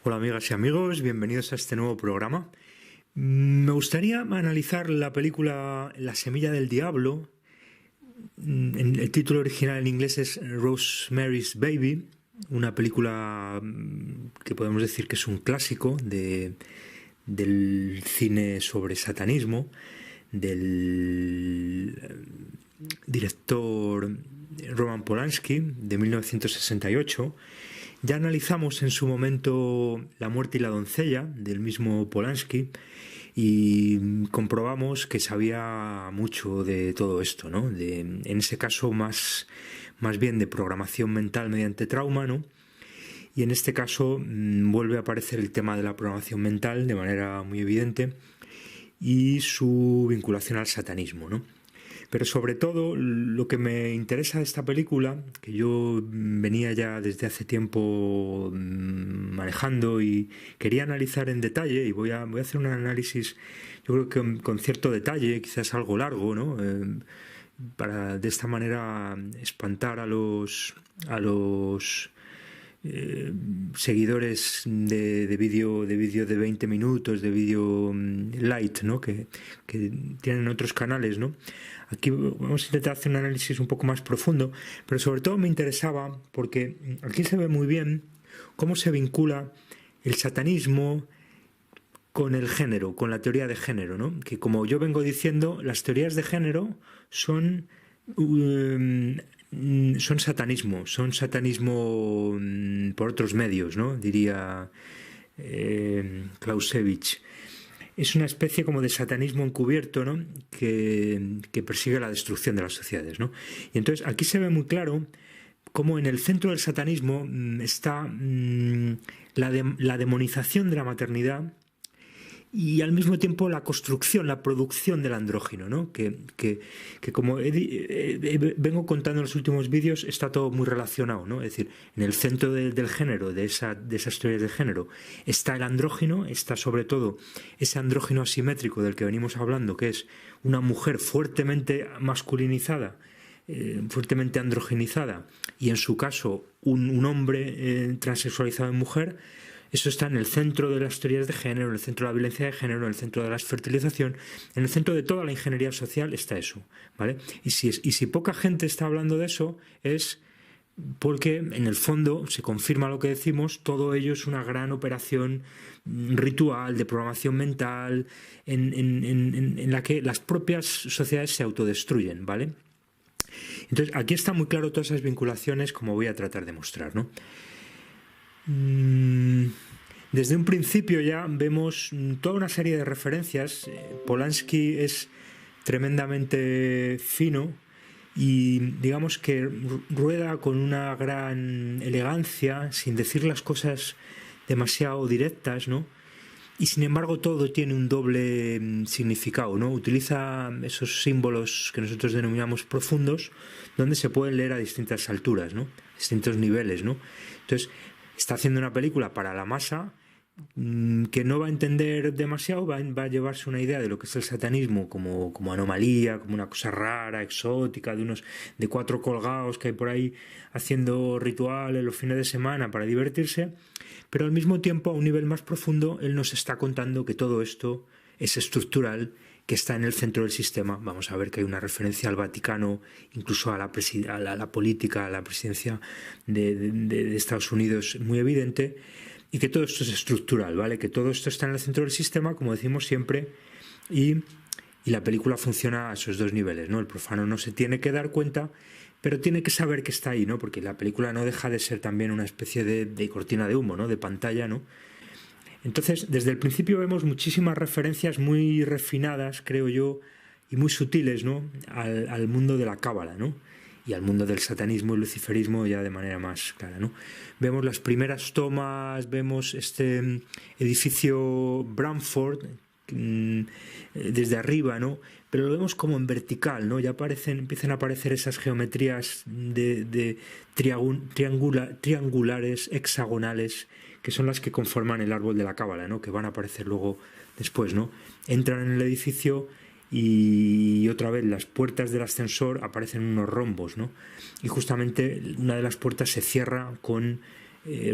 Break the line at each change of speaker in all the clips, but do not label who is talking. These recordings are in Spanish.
Hola amigas y amigos, bienvenidos a este nuevo programa. Me gustaría analizar la película La semilla del diablo. El título original en inglés es Rosemary's Baby, una película que podemos decir que es un clásico del cine sobre satanismo, del director Roman Polanski de 1968. Ya analizamos en su momento La muerte y la doncella del mismo Polanski y comprobamos que sabía mucho de todo esto, ¿no? En ese caso más bien de programación mental mediante trauma, ¿no? Y en este caso vuelve a aparecer el tema de la programación mental de manera muy evidente y su vinculación al satanismo, ¿no? Pero sobre todo lo que me interesa de esta película, que yo venía ya desde hace tiempo manejando y quería analizar en detalle, y voy a hacer un análisis, yo creo que con cierto detalle, quizás algo largo, ¿no? Para de esta manera espantar a los seguidores de vídeo de 20 minutos, de vídeo light, ¿no? que tienen otros canales, ¿no? Aquí vamos a intentar hacer un análisis un poco más profundo, pero sobre todo me interesaba porque aquí se ve muy bien cómo se vincula el satanismo con el género, con la teoría de género, ¿no? Que como yo vengo diciendo, las teorías de género son satanismo por otros medios, ¿no? Diría Clausewitz. Es una especie como de satanismo encubierto, ¿no? que persigue la destrucción de las sociedades, ¿no? Y entonces aquí se ve muy claro cómo en el centro del satanismo está la demonización de la maternidad y al mismo tiempo la construcción, la producción del andrógino, ¿no? Que como vengo contando en los últimos vídeos, está todo muy relacionado, ¿no? Es decir, en el centro del género, de esas teorías de género, está el andrógino, está sobre todo ese andrógino asimétrico del que venimos hablando, que es una mujer fuertemente masculinizada, fuertemente androgenizada, y en su caso un hombre transexualizado en mujer. Eso está en el centro de las teorías de género, en el centro de la violencia de género, en el centro de la fertilización, en el centro de toda la ingeniería social está eso, ¿vale? Y si poca gente está hablando de eso es porque en el fondo se confirma lo que decimos, todo ello es una gran operación ritual de programación mental en la que las propias sociedades se autodestruyen, ¿vale? Entonces aquí está muy claro todas esas vinculaciones, como voy a tratar de mostrar, ¿no? Desde un principio ya vemos toda una serie de referencias. Polanski es tremendamente fino y digamos que rueda con una gran elegancia, sin decir las cosas demasiado directas, ¿no? Y sin embargo todo tiene un doble significado, ¿no? Utiliza esos símbolos que nosotros denominamos profundos, donde se pueden leer a distintas alturas, ¿no? Distintos niveles, ¿no? Entonces está haciendo una película para la masa que no va a entender demasiado, va a llevarse una idea de lo que es el satanismo como anomalía, como una cosa rara, exótica, de 4 colgados que hay por ahí haciendo rituales los fines de semana para divertirse, pero al mismo tiempo a un nivel más profundo él nos está contando que todo esto es estructural, que está en el centro del sistema. Vamos a ver que hay una referencia al Vaticano, incluso a la política, a la presidencia de Estados Unidos muy evidente, y que todo esto es estructural, ¿vale? Que todo esto está en el centro del sistema, como decimos siempre, y la película funciona a esos dos niveles, ¿no? El profano no se tiene que dar cuenta, pero tiene que saber que está ahí, ¿no? Porque la película no deja de ser también una especie de cortina de humo, ¿no? De pantalla, ¿no? Entonces, desde el principio vemos muchísimas referencias muy refinadas, creo yo, y muy sutiles, ¿no? al mundo de la cábala, ¿no? Y al mundo del satanismo y luciferismo ya de manera más clara, ¿no? Vemos las primeras tomas, vemos este edificio Bramford desde arriba, ¿no? Pero lo vemos como en vertical, ¿no? Ya empiezan a aparecer esas geometrías de triangulares, hexagonales, que son las que conforman el árbol de la cábala, ¿no? Que van a aparecer luego después, ¿no? Entran en el edificio y otra vez las puertas del ascensor aparecen unos rombos, ¿no? Y justamente una de las puertas se cierra con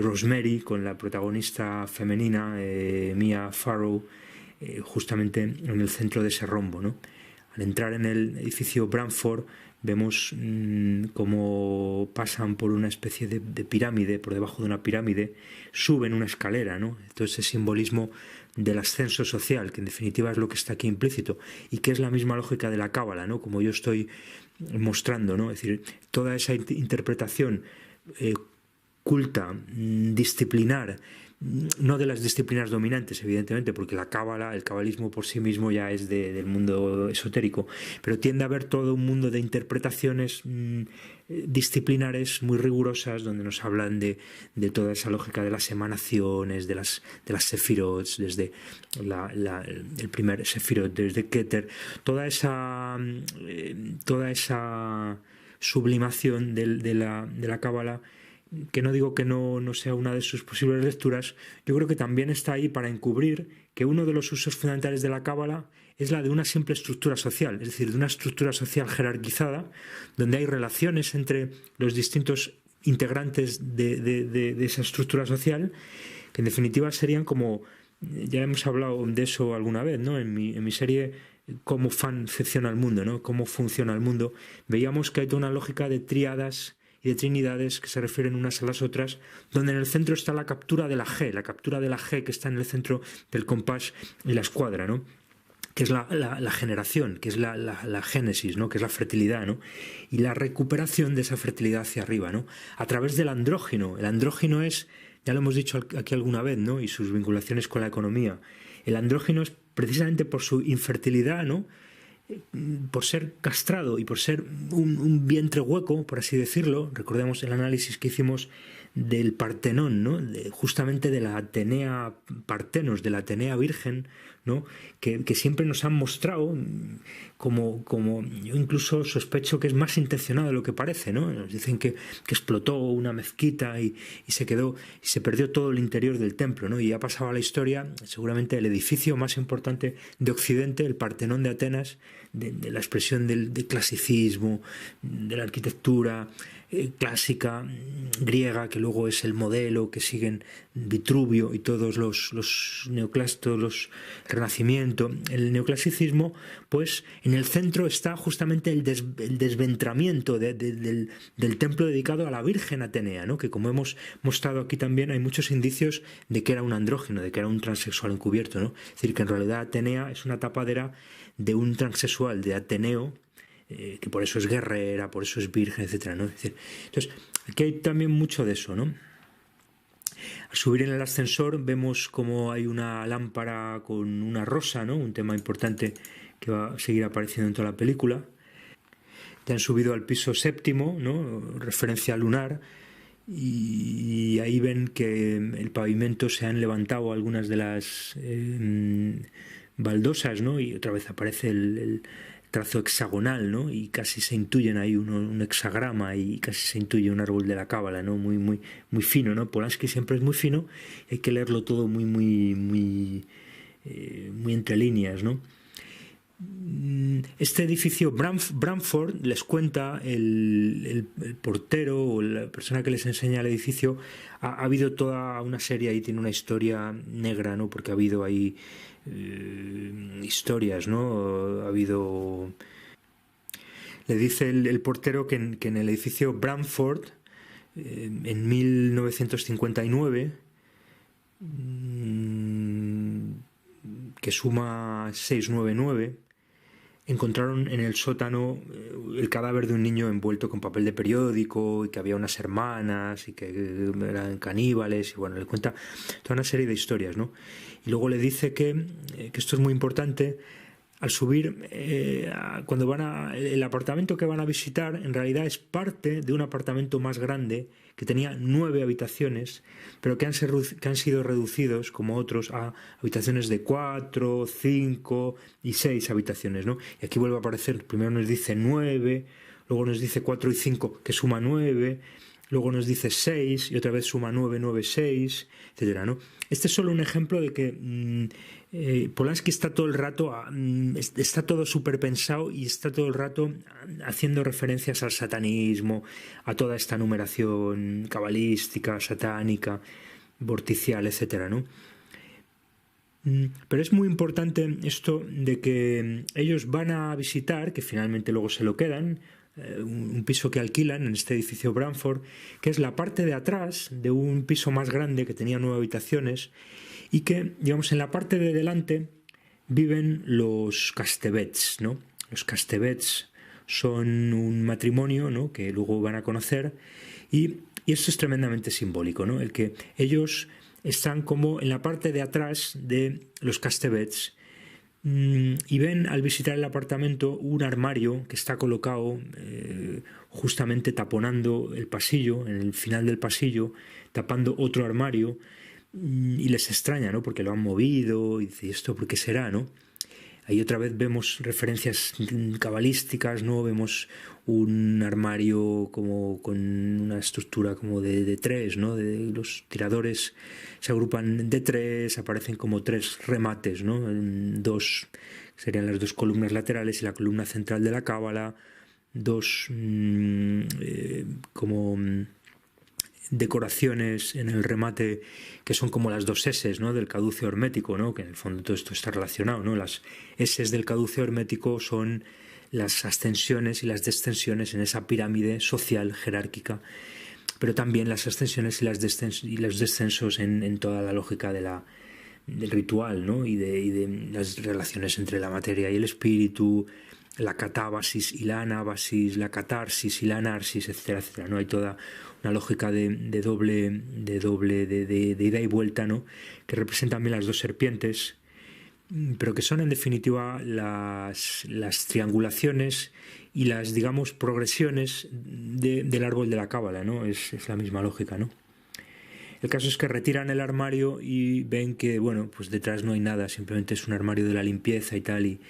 Rosemary, con la protagonista femenina, Mia Farrow, justamente en el centro de ese rombo, ¿no? Al entrar en el edificio Bramford vemos cómo pasan por una especie de pirámide, por debajo de una pirámide, suben una escalera, ¿no? Todo ese simbolismo del ascenso social, que en definitiva es lo que está aquí implícito, y que es la misma lógica de la cábala, ¿no? Como yo estoy mostrando, ¿no? Es decir, toda esa interpretación culta, disciplinar, no de las disciplinas dominantes, evidentemente, porque la cábala, el cabalismo por sí mismo ya es del mundo esotérico, pero tiende a haber todo un mundo de interpretaciones disciplinares muy rigurosas, donde nos hablan de toda esa lógica de las emanaciones, de las sefirot, desde el primer sefirot, desde Keter, toda esa sublimación de la cábala, que no digo que no sea una de sus posibles lecturas. Yo creo que también está ahí para encubrir que uno de los usos fundamentales de la cábala es la de una simple estructura social, es decir, de una estructura social jerarquizada, donde hay relaciones entre los distintos integrantes de esa estructura social, que en definitiva serían como, ya hemos hablado de eso alguna vez, ¿no? En mi serie Cómo funciona el mundo, ¿no? Cómo funciona el mundo, veíamos que hay toda una lógica de tríadas y de trinidades que se refieren unas a las otras, donde en el centro está la captura de la G que está en el centro del compás y la escuadra, ¿no? Que es la generación, que es la génesis, ¿no? Que es la fertilidad, ¿no? Y la recuperación de esa fertilidad hacia arriba, ¿no? A través del andrógino. El andrógino es, ya lo hemos dicho aquí alguna vez, ¿no? Y sus vinculaciones con la economía. El andrógino es precisamente por su infertilidad, ¿no? Por ser castrado y por ser un vientre hueco, por así decirlo. Recordemos el análisis que hicimos del Partenón, ¿no? Justamente de la Atenea Partenos, de la Atenea Virgen, ¿no? Que siempre nos han mostrado como yo incluso sospecho que es más intencionado de lo que parece, ¿no? Nos dicen que explotó una mezquita y se perdió todo el interior del templo, ¿no? Y ya pasaba a la historia, seguramente el edificio más importante de Occidente, el Partenón de Atenas, de la expresión del clasicismo, de la arquitectura clásica griega, que luego es el modelo que siguen Vitruvio y todos los neoclásicos, los Renacimiento, el neoclasicismo. Pues en el centro está justamente el desventramiento del templo dedicado a la Virgen Atenea, ¿no? Que, como hemos mostrado aquí también, hay muchos indicios de que era un andrógino, de que era un transexual encubierto, ¿no? Es decir, que en realidad Atenea es una tapadera de un transexual, de Ateneo, que por eso es guerrera, por eso es virgen, etcétera, ¿no? Es decir, entonces, aquí hay también mucho de eso, ¿no? Al subir en el ascensor vemos como hay una lámpara con una rosa, ¿no? Un tema importante que va a seguir apareciendo en toda la película. Ya han subido al piso séptimo, ¿no? Referencia lunar, y ahí ven que el pavimento se han levantado algunas de las baldosas, ¿no? Y otra vez aparece el trazo hexagonal, ¿no? Y casi se intuyen ahí un hexagrama, y casi se intuye un árbol de la cábala, ¿no? Muy fino, ¿no? Polanski siempre es muy fino, hay que leerlo todo muy entre líneas, ¿no? Este edificio Bramford, les cuenta el portero o la persona que les enseña el edificio, ha habido toda una serie ahí, tiene una historia negra, ¿no? Porque ha habido ahí historias, ¿no? Ha habido... Le dice el portero que en el edificio Bramford, en 1959, que suma 699, encontraron en el sótano el cadáver de un niño envuelto con papel de periódico, y que había unas hermanas y que eran caníbales, y bueno, le cuenta toda una serie de historias, ¿no? Y luego le dice que esto es muy importante. Al subir, cuando el apartamento que van a visitar en realidad es parte de un apartamento más grande que tenía 9 habitaciones, pero que han sido reducidos, como otros, a habitaciones de 4, 5 y 6 habitaciones, ¿no? Y aquí vuelve a aparecer, primero nos dice 9, luego nos dice 4 y 5, que suma 9, luego nos dice 6 y otra vez suma 9, 9, 6, etcétera, ¿no? Este es solo un ejemplo de que Polanski está todo el rato, está todo súper pensado y está todo el rato haciendo referencias al satanismo, a toda esta numeración cabalística, satánica, vorticial, etcétera, ¿no? Pero es muy importante esto de que ellos van a visitar, que finalmente luego se lo quedan, un piso que alquilan en este edificio Bramford, que es la parte de atrás de un piso más grande que tenía 9 habitaciones y que, digamos, en la parte de delante viven los Castevets, ¿no? Los Castevets son un matrimonio, ¿no?, que luego van a conocer y esto es tremendamente simbólico, ¿no? El que ellos están como en la parte de atrás de los Castevets y ven al visitar el apartamento un armario que está colocado justamente taponando el pasillo, en el final del pasillo, tapando otro armario y les extraña, ¿no? Porque lo han movido y dice, ¿esto por qué será, no? Ahí otra vez vemos referencias cabalísticas, ¿no? Vemos un armario como con una estructura como de tres, ¿no? Los tiradores se agrupan de tres, aparecen como tres remates, ¿no? Dos serían las dos columnas laterales y la columna central de la cábala, dos como decoraciones en el remate que son como las dos S, ¿no?, del caduceo hermético, ¿no?, que en el fondo todo esto está relacionado, ¿no? Las S del caduceo hermético son las ascensiones y las descensiones en esa pirámide social jerárquica, pero también las ascensiones y los descensos en toda la lógica del ritual, ¿no?, y de las relaciones entre la materia y el espíritu, la catábasis y la anábasis, la catarsis y la anarsis, etcétera, etcétera, ¿no? Hay toda una lógica de ida y vuelta, ¿no?, que representan también las dos serpientes, pero que son en definitiva las triangulaciones y las, digamos, progresiones del árbol de la cábala, ¿no? Es la misma lógica, ¿no? El caso es que retiran el armario y ven que, bueno, pues detrás no hay nada, simplemente es un armario de la limpieza y tal,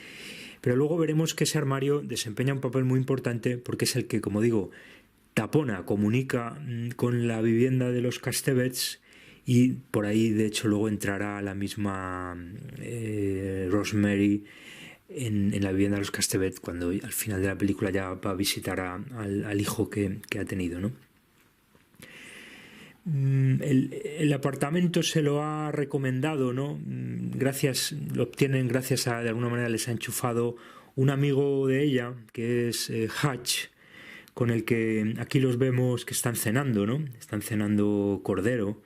pero luego veremos que ese armario desempeña un papel muy importante porque es el que, como digo, tapona, comunica con la vivienda de los Castevets y por ahí de hecho luego entrará la misma Rosemary en la vivienda de los Castevets cuando al final de la película ya va a visitar al hijo que ha tenido, ¿no? El apartamento se lo ha recomendado, ¿no? Lo obtienen gracias a, de alguna manera les ha enchufado un amigo de ella que es Hutch, con el que aquí los vemos que están cenando, ¿no? Están cenando cordero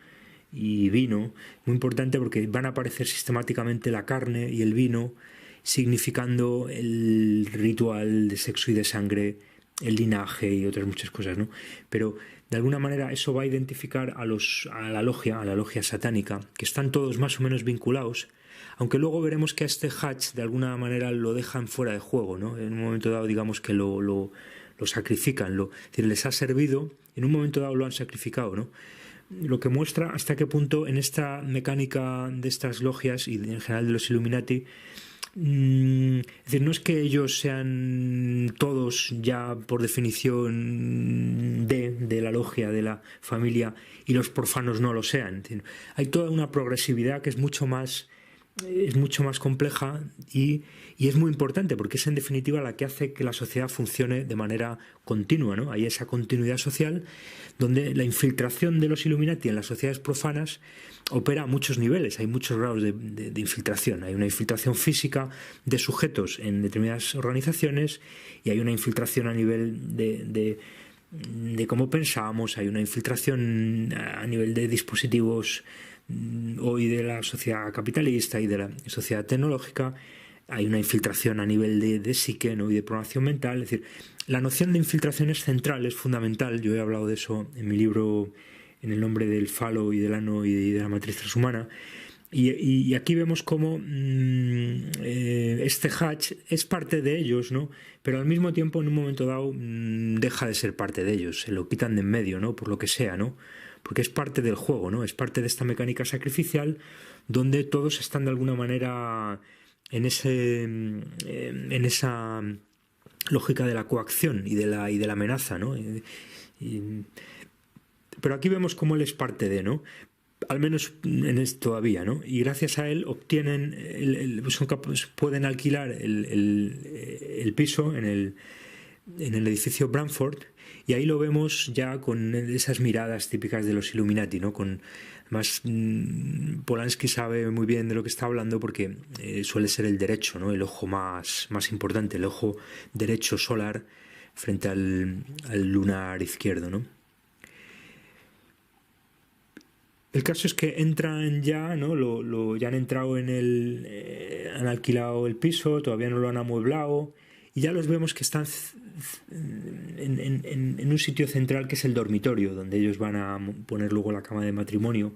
y vino, muy importante porque van a aparecer sistemáticamente la carne y el vino significando el ritual de sexo y de sangre, el linaje y otras muchas cosas, ¿no? Pero de alguna manera eso va a identificar a la logia satánica, que están todos más o menos vinculados, aunque luego veremos que a este Hutch de alguna manera lo dejan fuera de juego, ¿no? En un momento dado digamos que lo sacrifican, es decir, les ha servido, en un momento dado lo han sacrificado, ¿no? Lo que muestra hasta qué punto en esta mecánica de estas logias y en general de los Illuminati, es decir, no es que ellos sean todos ya por definición de la logia, de la familia, y los profanos no lo sean. Es decir, hay toda una progresividad que es mucho más compleja y es muy importante porque es en definitiva la que hace que la sociedad funcione de manera continua, ¿no? Hay esa continuidad social donde la infiltración de los Illuminati en las sociedades profanas opera a muchos niveles, hay muchos grados de infiltración. Hay una infiltración física de sujetos en determinadas organizaciones y hay una infiltración a nivel de cómo pensamos, hay una infiltración a nivel de dispositivos hoy de la sociedad capitalista y de la sociedad tecnológica, hay una infiltración a nivel de psique, ¿no?, y de programación mental. Es decir, la noción de infiltración es central, es fundamental. Yo he hablado de eso en mi libro En el nombre del falo y del ano y de la matriz transhumana. Y aquí vemos cómo este Hutch es parte de ellos, ¿no? Pero al mismo tiempo en un momento dado deja de ser parte de ellos, se lo quitan de en medio, ¿no?, por lo que sea, ¿no?, porque es parte del juego, ¿no?, es parte de esta mecánica sacrificial donde todos están de alguna manera en esa lógica de la coacción y de la amenaza, ¿no? pero aquí vemos cómo él es parte de, ¿no? Al menos en esto todavía, ¿no? Y gracias a él obtienen, pueden alquilar el piso en el edificio Bramford, y ahí lo vemos ya con esas miradas típicas de los Illuminati, ¿no? Más Polanski sabe muy bien de lo que está hablando porque suele ser el derecho, ¿no? El ojo más importante, el ojo derecho solar frente al lunar izquierdo, ¿no? El caso es que entran ya, ¿no? Ya han entrado han alquilado el piso, todavía no lo han amueblado, y ya los vemos que están en un sitio central que es el dormitorio, donde ellos van a poner luego la cama de matrimonio,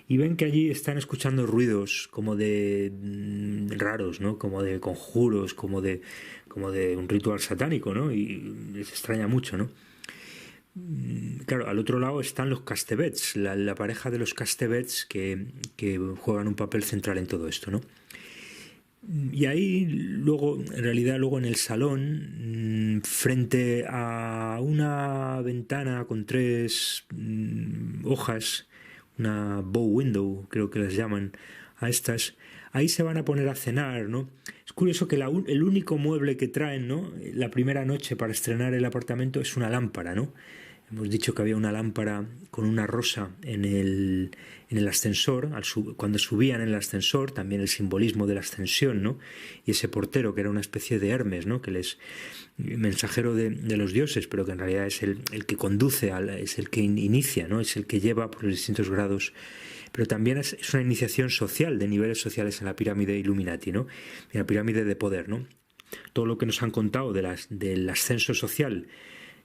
y ven que allí están escuchando ruidos como de raros, ¿no? Como de conjuros, como de un ritual satánico, ¿no? Y les extraña mucho, ¿no? Claro, al otro lado están los Castevets, la pareja de los Castevets que juegan un papel central en todo esto, ¿no? Y ahí luego, en realidad luego en el salón, frente a una ventana con 3 hojas, una bow window creo que las llaman a estas, ahí se van a poner a cenar, ¿no? Es curioso que el único mueble que traen, ¿no? La primera noche para estrenar el apartamento es una lámpara, ¿no? Hemos dicho que había una lámpara con una rosa en el ascensor, cuando subían en el ascensor, también el simbolismo de la ascensión, ¿no? Y ese portero que era una especie de Hermes, ¿no? Que es mensajero de los dioses, pero que en realidad es el que conduce, es el que inicia, ¿no? Es el que lleva por los distintos grados. Pero también es una iniciación social, de niveles sociales en la pirámide Illuminati, ¿no? En la pirámide de poder, ¿no? Todo lo que nos han contado del ascenso social,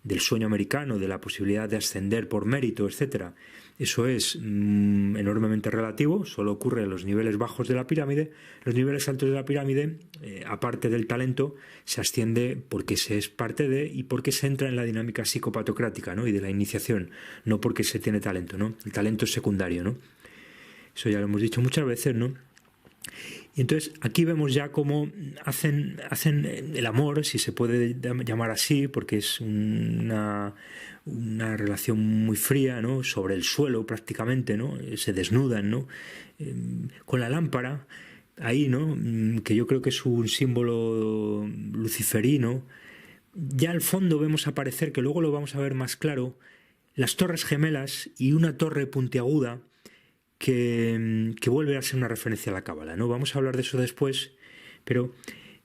del sueño americano, de la posibilidad de ascender por mérito, etcétera. Eso es enormemente relativo, solo ocurre en los niveles bajos de la pirámide. Los niveles altos de la pirámide, aparte del talento, se asciende porque se es parte de y porque se entra en la dinámica psicopatocrática, ¿no? Y de la iniciación, no porque se tiene talento, ¿no? El talento es secundario, ¿no? Eso ya lo hemos dicho muchas veces, ¿no? Y entonces aquí vemos ya cómo hacen el amor, si se puede llamar así, porque es una relación muy fría, ¿no? Sobre el suelo prácticamente, ¿no? Se desnudan, ¿no? Con la lámpara, ahí, ¿no? Que yo creo que es un símbolo luciferino. Ya al fondo vemos aparecer, que luego lo vamos a ver más claro, las torres gemelas y una torre puntiaguda que vuelve a ser una referencia a la cábala, ¿no? Vamos a hablar de eso después, pero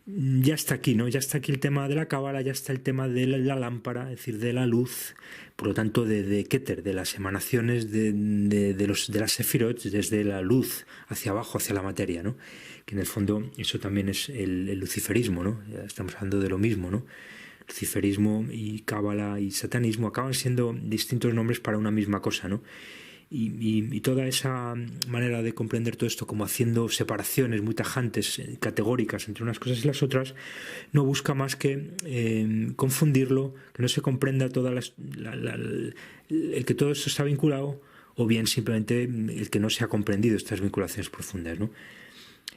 ya está aquí, ¿no? Ya está aquí el tema de la cábala, ya está el tema de la lámpara, es decir, de la luz, por lo tanto de Keter, de las emanaciones de las sefirot, desde la luz hacia abajo, hacia la materia, ¿no? Que en el fondo eso también es el luciferismo, ¿no? Ya estamos hablando de lo mismo, ¿no? Luciferismo y cábala y satanismo acaban siendo distintos nombres para una misma cosa, ¿no? Y toda esa manera de comprender todo esto como haciendo separaciones muy tajantes, categóricas entre unas cosas y las otras, no busca más que confundirlo, que no se comprenda el que todo esto está vinculado, o bien simplemente el que no se ha comprendido estas vinculaciones profundas, ¿no?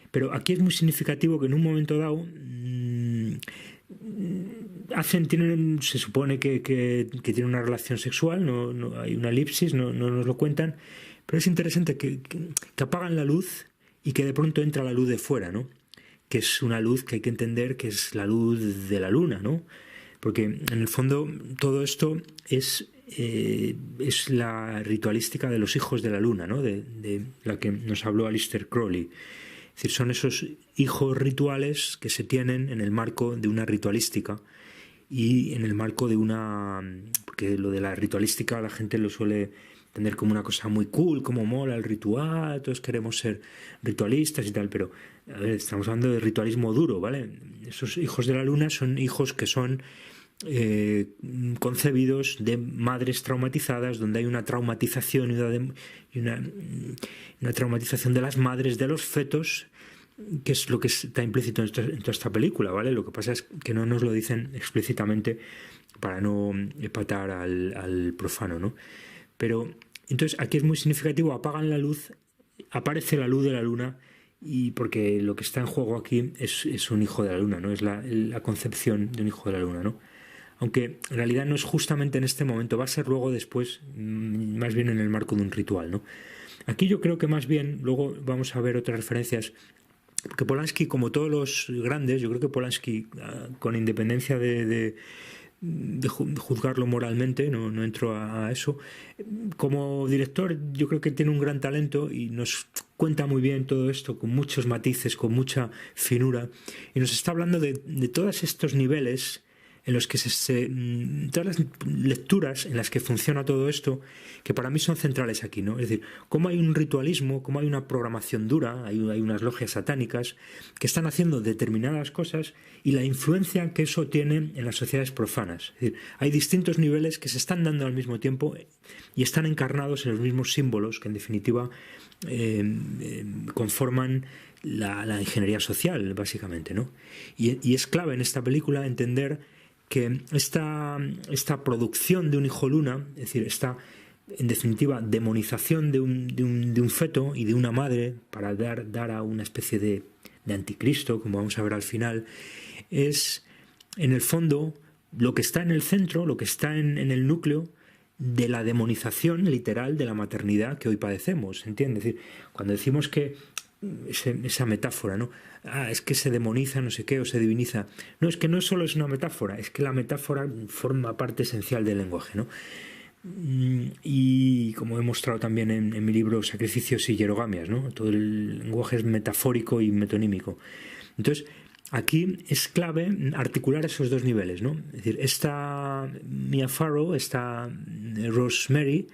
Pero aquí es muy significativo que en un momento dado se supone que tienen una relación sexual, no hay una elipsis, no nos lo cuentan, pero es interesante que apagan la luz y que de pronto entra la luz de fuera, ¿no? Que es una luz que hay que entender que es la luz de la luna, ¿no? Porque en el fondo todo esto es la ritualística de los hijos de la luna, ¿no? De la que nos habló Aleister Crowley. Es decir, son esos hijos rituales que se tienen en el marco de una ritualística y en el marco de porque lo de la ritualística la gente lo suele tener como una cosa muy cool, como mola el ritual, todos queremos ser ritualistas y tal, pero a ver, estamos hablando de ritualismo duro, ¿vale? Esos hijos de la luna son hijos que son concebidos de madres traumatizadas, donde hay una traumatización y una traumatización de las madres de los fetos, que es lo que está implícito en toda esta película, ¿vale? Lo que pasa es que no nos lo dicen explícitamente para no empatar al profano, ¿no? Pero entonces aquí es muy significativo, apagan la luz, aparece la luz de la luna, y porque lo que está en juego aquí es un hijo de la luna, ¿no? Es la concepción de un hijo de la luna, ¿no? aunque en realidad no es justamente en este momento, va a ser luego después, más bien en el marco de un ritual, ¿no? Aquí yo creo que más bien, luego vamos a ver otras referencias, porque Polanski, como todos los grandes, yo creo que Polanski, con independencia de juzgarlo moralmente, no entro a eso. Como director, yo creo que tiene un gran talento y nos cuenta muy bien todo esto, con muchos matices, con mucha finura, y nos está hablando de todos estos niveles en los que todas las lecturas en las que funciona todo esto, que para mí son centrales aquí, ¿no? Es decir, cómo hay un ritualismo, cómo hay una programación dura, hay unas logias satánicas que están haciendo determinadas cosas y la influencia que eso tiene en las sociedades profanas. Es decir, hay distintos niveles que se están dando al mismo tiempo y están encarnados en los mismos símbolos que en definitiva conforman la ingeniería social, básicamente, ¿no? Y es clave en esta película entender que esta producción de un hijo luna, es decir, esta, en definitiva, demonización de un feto y de una madre para dar a una especie de anticristo, como vamos a ver al final, es, en el fondo, lo que está en el centro, lo que está en el núcleo de la demonización literal de la maternidad que hoy padecemos, ¿entiendes? Es decir, cuando decimos que esa metáfora, ¿no? Es que se demoniza no sé qué o se diviniza. No, es que no solo es una metáfora, es que la metáfora forma parte esencial del lenguaje, ¿no? Y como he mostrado también en mi libro Sacrificios y Hierogamias, ¿no? Todo el lenguaje es metafórico y metonímico. Entonces, aquí es clave articular esos dos niveles, ¿no? Es decir, esta Mia Farrow, esta Rosemary,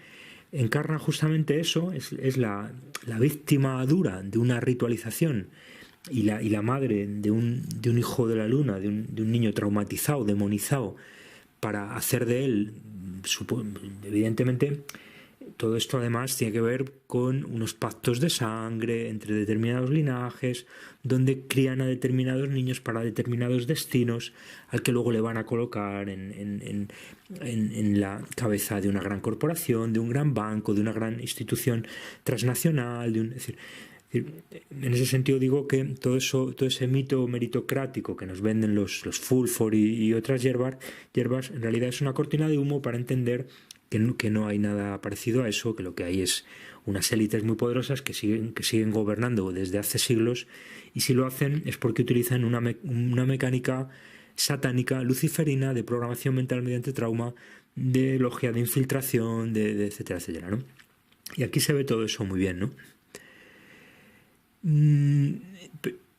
encarna justamente eso, es la víctima dura de una ritualización y la madre de un hijo de la luna, de un niño traumatizado, demonizado, para hacer de él, evidentemente, todo esto además tiene que ver con unos pactos de sangre entre determinados linajes, donde crían a determinados niños para determinados destinos, al que luego le van a colocar en la cabeza de una gran corporación, de un gran banco, de una gran institución transnacional, es decir, en ese sentido digo que todo ese mito meritocrático que nos venden los Fulford y otras hierbas, en realidad es una cortina de humo para entender que no hay nada parecido a eso, que lo que hay es unas élites muy poderosas que siguen gobernando desde hace siglos, y si lo hacen es porque utilizan una mecánica satánica, luciferina, de programación mental mediante trauma, de logia de infiltración, de etcétera, etcétera, ¿no? Y aquí se ve todo eso muy bien, ¿no?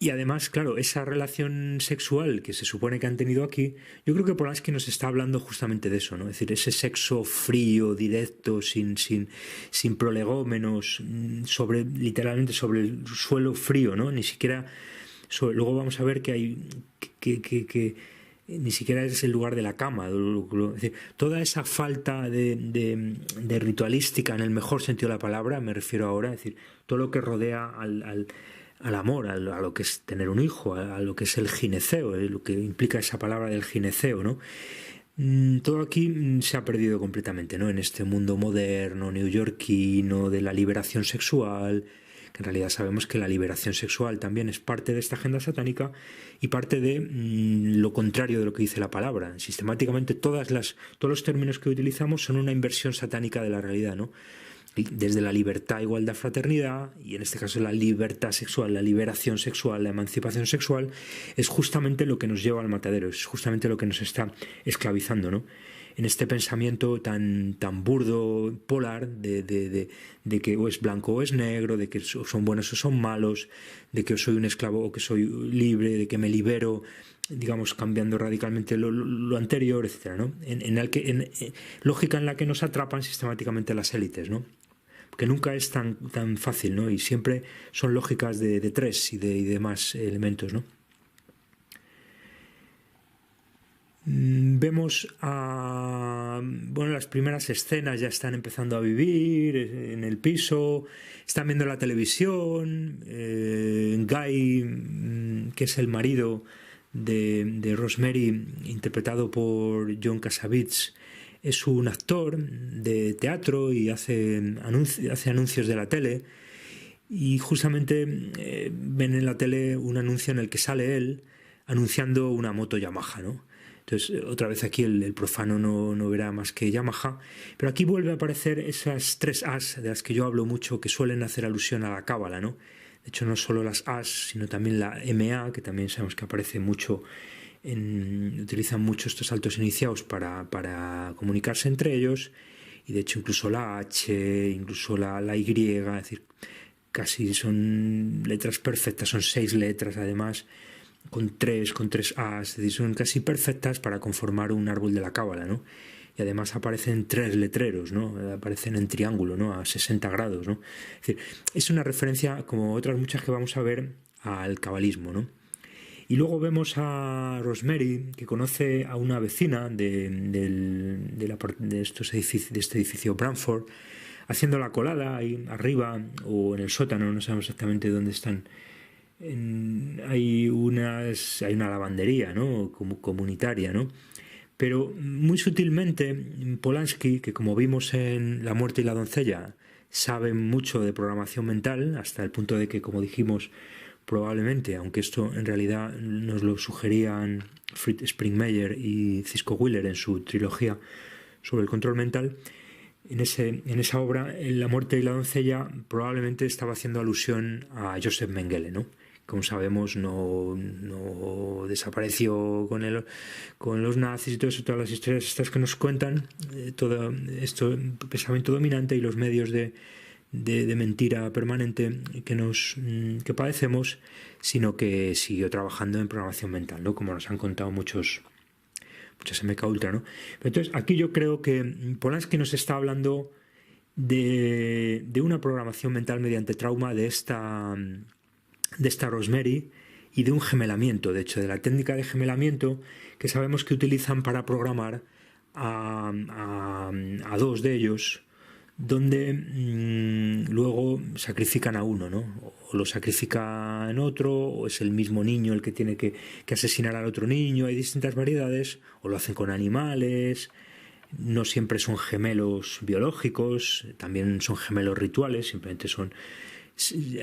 Y además, claro, esa relación sexual que se supone que han tenido aquí, yo creo que Polanski nos está hablando justamente de eso, ¿no? Es decir, ese sexo frío, directo, sin prolegómenos, literalmente sobre el suelo frío, ¿no? Ni siquiera, luego vamos a ver que hay que ni siquiera es el lugar de la cama. Es decir, toda esa falta de ritualística en el mejor sentido de la palabra, me refiero ahora, es decir, todo lo que rodea al amor, a lo que es tener un hijo, a lo que es el gineceo, lo que implica esa palabra del gineceo, ¿no? Todo aquí se ha perdido completamente, ¿no? En este mundo moderno, neoyorquino, de la liberación sexual, que en realidad sabemos que la liberación sexual también es parte de esta agenda satánica y parte de lo contrario de lo que dice la palabra. Sistemáticamente todos los términos que utilizamos son una inversión satánica de la realidad, ¿no? Desde la libertad, igualdad, fraternidad, y en este caso la libertad sexual, la liberación sexual, la emancipación sexual, es justamente lo que nos lleva al matadero, es justamente lo que nos está esclavizando, ¿no? En este pensamiento tan burdo, polar, de que o es blanco o es negro, de que son buenos o son malos, de que soy un esclavo o que soy libre, de que me libero, digamos, cambiando radicalmente lo anterior, etcétera, ¿no? Lógica en la que nos atrapan sistemáticamente las élites, ¿no? Que nunca es tan fácil, ¿no? Y siempre son lógicas de tres y de más elementos, ¿no? Vemos las primeras escenas ya están empezando a vivir en el piso, están viendo la televisión. Guy, que es el marido de Rosemary, interpretado por John Cassavetes, es un actor de teatro y hace anuncios de la tele, y justamente ven en la tele un anuncio en el que sale él anunciando una moto Yamaha, ¿no? Entonces, otra vez aquí el profano no verá más que Yamaha, pero aquí vuelve a aparecer esas 3 As de las que yo hablo mucho, que suelen hacer alusión a la cábala, ¿no? De hecho, no solo las As, sino también la MA, que también sabemos que aparece mucho, utilizan mucho estos saltos iniciados para comunicarse entre ellos, y de hecho incluso la H, incluso la Y, es decir, casi son letras perfectas, son 6 letras además, con tres As, es decir, son casi perfectas para conformar un árbol de la cábala, ¿no? Y además aparecen 3 letreros, ¿no? Aparecen en triángulo, ¿no? A 60 grados, ¿no? Es decir, es una referencia, como otras muchas que vamos a ver, al cabalismo, ¿no? Y luego vemos a Rosemary, que conoce a una vecina de este edificio Branford, haciendo la colada ahí arriba o en el sótano, no sabemos exactamente dónde están. Hay una lavandería, ¿no? Comunitaria, ¿no? Pero muy sutilmente Polanski, que como vimos en La muerte y la doncella, sabe mucho de programación mental, hasta el punto de que, como dijimos, probablemente, aunque esto en realidad nos lo sugerían Fritz Springmeier y Cisco Wheeler en su trilogía sobre el control mental, en esa obra, en La muerte y la doncella, probablemente estaba haciendo alusión a Joseph Mengele, ¿no? Como sabemos, no desapareció con los nazis y todo eso, todas las historias estas que nos cuentan, todo esto, pensamiento dominante y los medios de mentira permanente que padecemos, sino que siguió trabajando en programación mental, ¿no? Como nos han contado muchas MK Ultra, ¿no? Entonces, aquí yo creo que Polanski nos está hablando de una programación mental mediante trauma de esta Rosemary, y de un gemelamiento, de hecho, de la técnica de gemelamiento que sabemos que utilizan para programar a 2 de ellos, donde luego sacrifican a uno, ¿no? O lo sacrifica en otro, o es el mismo niño el que tiene que asesinar al otro niño. Hay distintas variedades, o lo hacen con animales. No siempre son gemelos biológicos, también son gemelos rituales, simplemente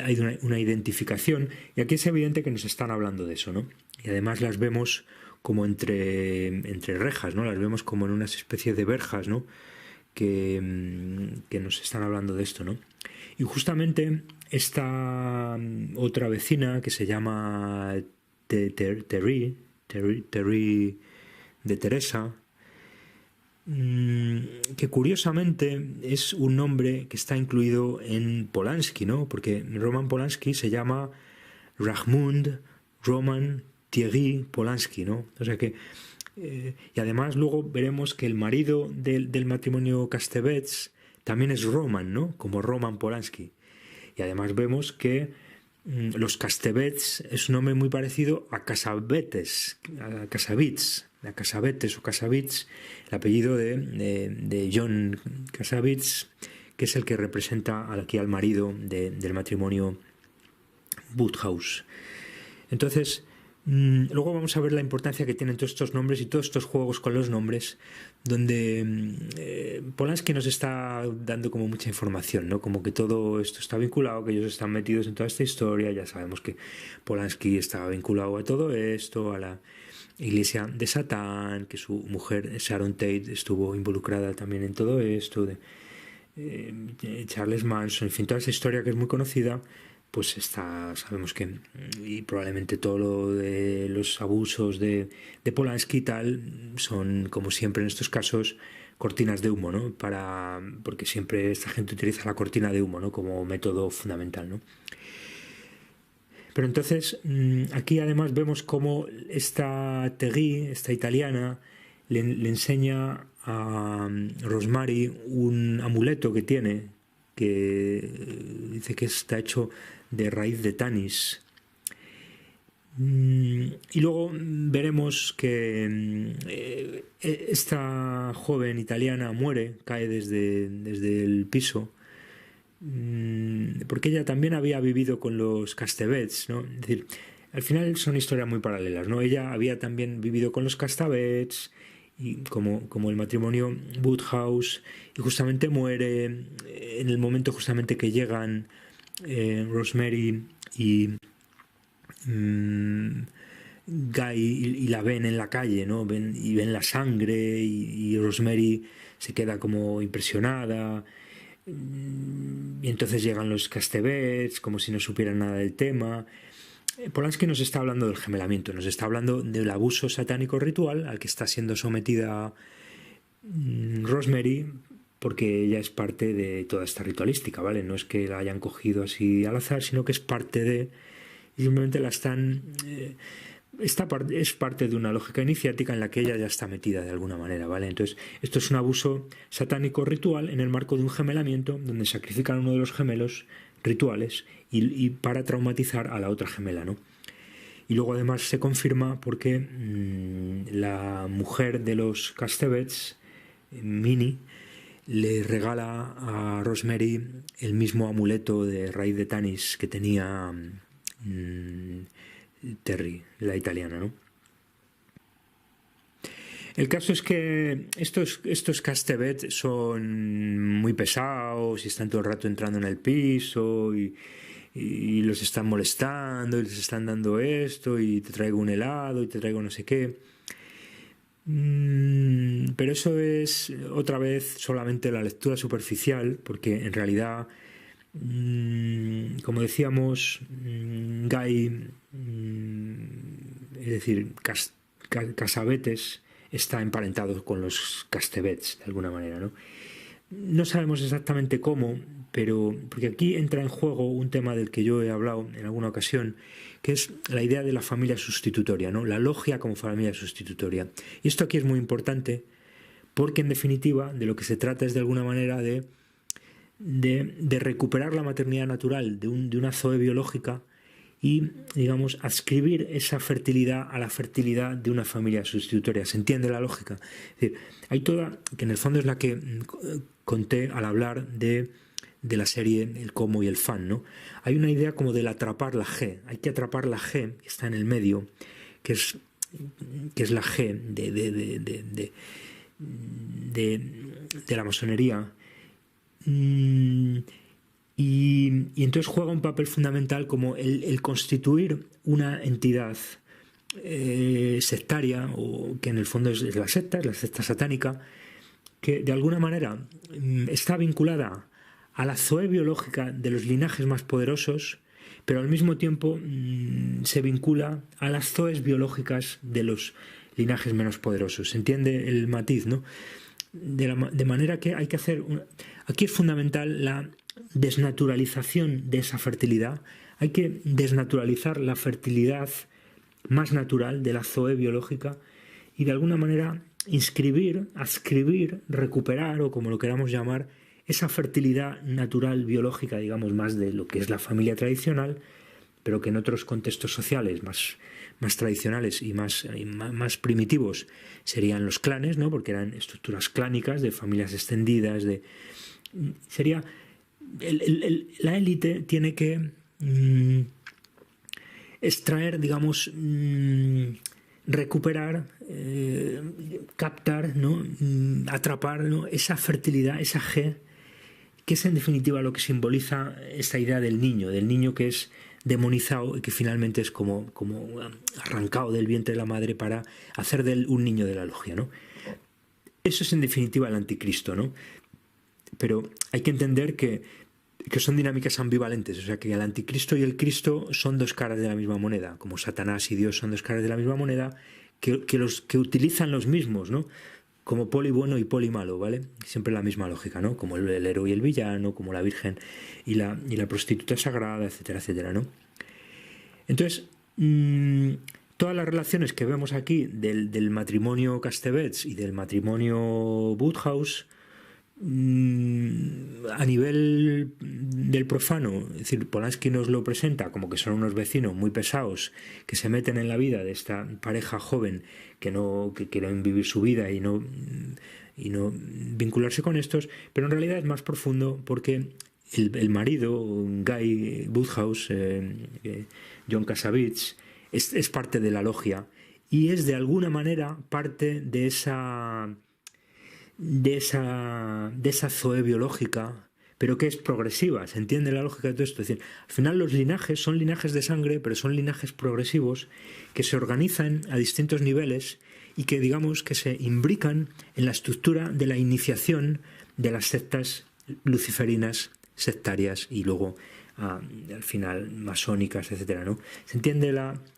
hay una identificación, y aquí es evidente que nos están hablando de eso, ¿no? Y además las vemos como entre rejas, ¿no? Las vemos como en unas especies de verjas, ¿no? Que nos están hablando de esto, ¿no? Y justamente esta otra vecina, que se llama Terry de Teresa, que curiosamente es un nombre que está incluido en Polanski, ¿no? Porque Roman Polanski se llama Rahmund Roman Thierry Polanski, ¿no? O sea que y además luego veremos que el marido del matrimonio Castevetz también es Roman, ¿no? Como Roman Polanski. Y además vemos que los Castevetz es un nombre muy parecido a Cassavetes, a Cassavetes o Casavits, el apellido de John Cassavetes, que es el que representa aquí al marido del matrimonio Woodhouse. Entonces, luego vamos a ver la importancia que tienen todos estos nombres y todos estos juegos con los nombres, donde Polanski nos está dando como mucha información, ¿no? Como que todo esto está vinculado, que ellos están metidos en toda esta historia. Ya sabemos que Polanski estaba vinculado a todo esto, a la Iglesia de Satán, que su mujer Sharon Tate estuvo involucrada también en todo esto, Charles Manson, en fin, toda esa historia que es muy conocida, pues sabemos que, y probablemente todo lo de los abusos de Polanski y tal, son, como siempre en estos casos, cortinas de humo, ¿no? Porque siempre esta gente utiliza la cortina de humo, ¿no? Como método fundamental, ¿no? Pero entonces, aquí además vemos cómo esta Terry, esta italiana, le enseña a Rosemary un amuleto que tiene, que dice que está hecho de raíz de tanis. Y luego veremos que esta joven italiana muere, cae desde el piso, porque ella también había vivido con los Castevetz, ¿no? Es decir, al final son historias muy paralelas, ¿no? Ella había también vivido con los Castevetz, y como el matrimonio Woodhouse, y justamente muere en el momento justamente que llegan Rosemary y Guy y la ven en la calle, ¿no? Ven la sangre y Rosemary se queda como impresionada. Y entonces llegan los Castebets, como si no supieran nada del tema. Polanski nos está hablando del gemelamiento, nos está hablando del abuso satánico ritual al que está siendo sometida Rosemary, porque ella es parte de toda esta ritualística, ¿vale? No es que la hayan cogido así al azar, sino que es parte de... Y simplemente la están... es parte de una lógica iniciática en la que ella ya está metida de alguna manera, ¿vale? Entonces, esto es un abuso satánico ritual en el marco de un gemelamiento donde sacrifican a uno de los gemelos rituales y para traumatizar a la otra gemela, ¿no? Y luego además se confirma porque la mujer de los Castebets, Minnie, le regala a Rosemary el mismo amuleto de raíz de Tanis que tenía Terry, la italiana, ¿no? El caso es que estos Castebets son muy pesados y están todo el rato entrando en el piso y los están molestando y les están dando esto y te traigo un helado y te traigo no sé qué. Pero eso es otra vez solamente la lectura superficial, porque en realidad, como decíamos, Guy, es decir, Casabetes, está emparentado con los Castebets de alguna manera, ¿no? No sabemos exactamente cómo, pero porque aquí entra en juego un tema del que yo he hablado en alguna ocasión, que es la idea de la familia sustitutoria, ¿no? La logia como familia sustitutoria. Y esto aquí es muy importante porque en definitiva de lo que se trata es de alguna manera de recuperar la maternidad natural de una zoe biológica y, digamos, adscribir esa fertilidad a la fertilidad de una familia sustitutoria. ¿Se entiende la lógica? Es decir, hay toda, que en el fondo es la que conté al hablar de la serie El cómo y el fan, ¿no? Hay una idea como del atrapar la G. Hay que atrapar la G que está en el medio, que es la G de la masonería. Y entonces juega un papel fundamental como el constituir una entidad sectaria, o que en el fondo es la secta satánica, que de alguna manera está vinculada a la zoe biológica de los linajes más poderosos, pero al mismo tiempo se vincula a las zoes biológicas de los linajes menos poderosos. ¿Se entiende el matiz, no? De manera que hay que hacer... Aquí es fundamental la desnaturalización de esa fertilidad. Hay que desnaturalizar la fertilidad más natural de la zoe biológica y de alguna manera inscribir, adscribir, recuperar, o como lo queramos llamar, esa fertilidad natural biológica, digamos, más de lo que es la familia tradicional, pero que en otros contextos sociales más tradicionales y más primitivos serían los clanes, ¿no? Porque eran estructuras clánicas de familias extendidas, sería la élite tiene que extraer, digamos, recuperar, captar, ¿no? Atrapar, ¿no? Esa fertilidad, esa G, que es en definitiva lo que simboliza esta idea del niño que es demonizado y que finalmente es como arrancado del vientre de la madre para hacer de él un niño de la logia, ¿no? Eso es en definitiva el anticristo, ¿no? Pero hay que entender que son dinámicas ambivalentes, o sea que el anticristo y el Cristo son dos caras de la misma moneda, como Satanás y Dios son dos caras de la misma moneda, que utilizan los mismos, ¿no? Como poli bueno y poli malo, ¿vale? Siempre la misma lógica, ¿no? Como el héroe y el villano, como la virgen y la prostituta sagrada, etcétera, etcétera, ¿no? Entonces, todas las relaciones que vemos aquí del matrimonio Castebets y del matrimonio Woodhouse, a nivel del profano, es decir, Polanski nos lo presenta como que son unos vecinos muy pesados que se meten en la vida de esta pareja joven que quieren vivir su vida y no vincularse con estos, pero en realidad es más profundo porque el marido, Guy Woodhouse, John Cassavetes, es parte de la logia y es de alguna manera parte de esa zoe biológica pero que es progresiva. ¿Se entiende la lógica de todo esto? Es decir, al final los linajes son linajes de sangre, pero son linajes progresivos que se organizan a distintos niveles y que, digamos, que se imbrican en la estructura de la iniciación de las sectas luciferinas, sectarias y luego al final masónicas, etcétera, ¿no? ¿Se entiende es